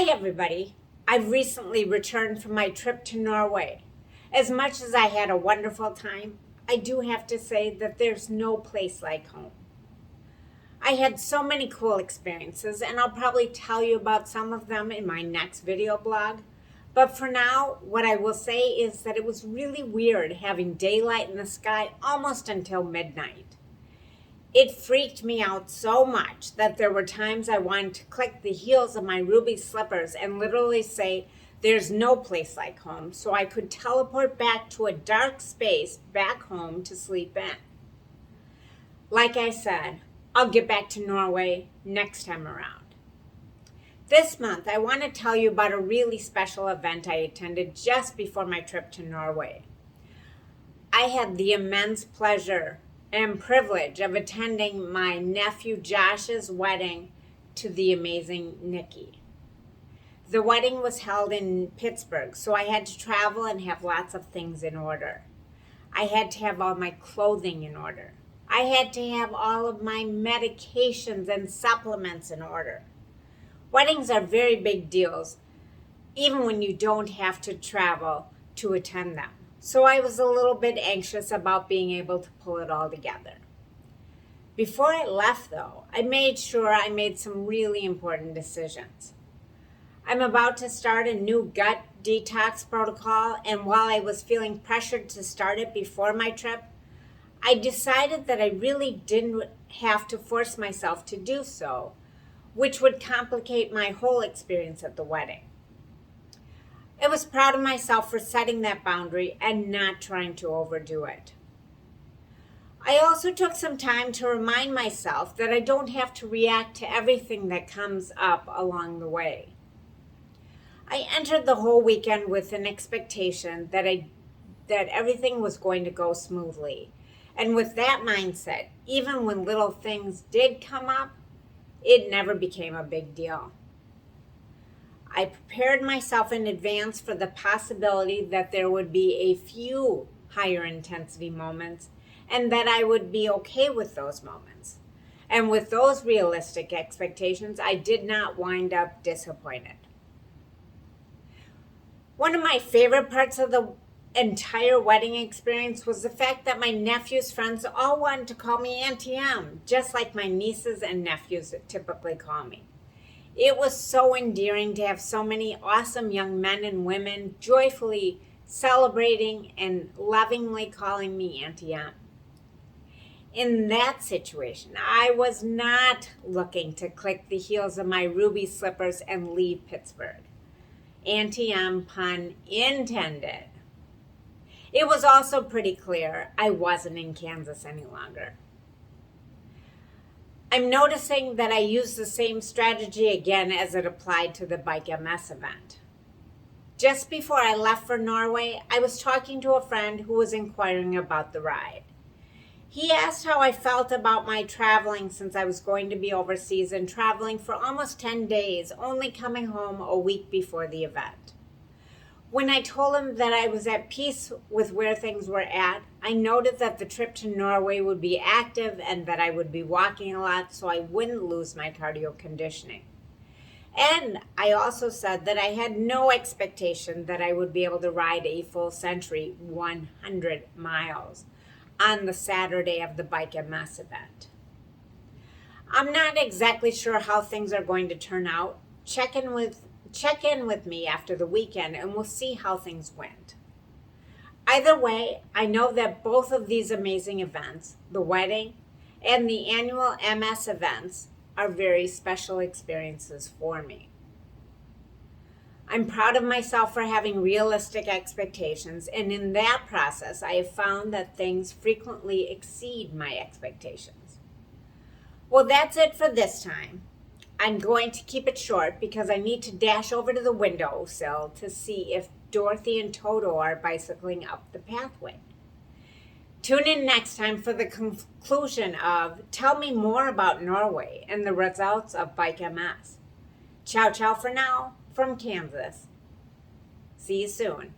Hi everybody! I've recently returned from my trip to Norway. As much as I had a wonderful time, I do have to say that there's no place like home. I had so many cool experiences, and I'll probably tell you about some of them in my next video blog. But for now, what I will say is that it was really weird having daylight in the sky almost until midnight. It freaked me out so much that there were times I wanted to click the heels of my ruby slippers and literally say, "There's no place like home," so I could teleport back to a dark space back home to sleep in. Like I said, I'll get back to Norway next time around. This month, I want to tell you about a really special event I attended just before my trip to Norway. I had the immense pleasure and privilege of attending my nephew Josh's wedding to the amazing Nikki. The wedding was held in Pittsburgh, so I had to travel and have lots of things in order. I had to have all my clothing in order. I had to have all of my medications and supplements in order. Weddings are very big deals, even when you don't have to travel to attend them. So I was a little bit anxious about being able to pull it all together. Before I left, though, I made sure I made some really important decisions. I'm about to start a new gut detox protocol, and while I was feeling pressured to start it before my trip, I decided that I really didn't have to force myself to do so, which would complicate my whole experience at the wedding. I was proud of myself for setting that boundary and not trying to overdo it. I also took some time to remind myself that I don't have to react to everything that comes up along the way. I entered the whole weekend with an expectation that everything was going to go smoothly. And with that mindset, even when little things did come up, it never became a big deal. I prepared myself in advance for the possibility that there would be a few higher intensity moments and that I would be okay with those moments. And with those realistic expectations, I did not wind up disappointed. One of my favorite parts of the entire wedding experience was the fact that my nephew's friends all wanted to call me Auntie M, just like my nieces and nephews typically call me. It was so endearing to have so many awesome young men and women joyfully celebrating and lovingly calling me Auntie M. In that situation, I was not looking to click the heels of my ruby slippers and leave Pittsburgh. Auntie M, pun intended. It was also pretty clear I wasn't in Kansas any longer. I'm noticing that I used the same strategy again as it applied to the Bike MS event. Just before I left for Norway, I was talking to a friend who was inquiring about the ride. He asked how I felt about my traveling since I was going to be overseas and traveling for almost 10 days, only coming home a week before the event. When I told him that I was at peace with where things were at, I noted that the trip to Norway would be active and that I would be walking a lot so I wouldn't lose my cardio conditioning. And I also said that I had no expectation that I would be able to ride a full century 100 miles on the Saturday of the Bike MS event. I'm not exactly sure how things are going to turn out. Check in with me after the weekend and we'll see how things went. Either way, I know that both of these amazing events, the wedding and the annual MS events, are very special experiences for me. I'm proud of myself for having realistic expectations, and in that process, I have found that things frequently exceed my expectations. Well, that's it for this time. I'm going to keep it short because I need to dash over to the windowsill to see if Dorothy and Toto are bicycling up the pathway. Tune in next time for the conclusion of Tell Me More About Norway and the results of Bike MS. Ciao, ciao for now from Kansas. See you soon.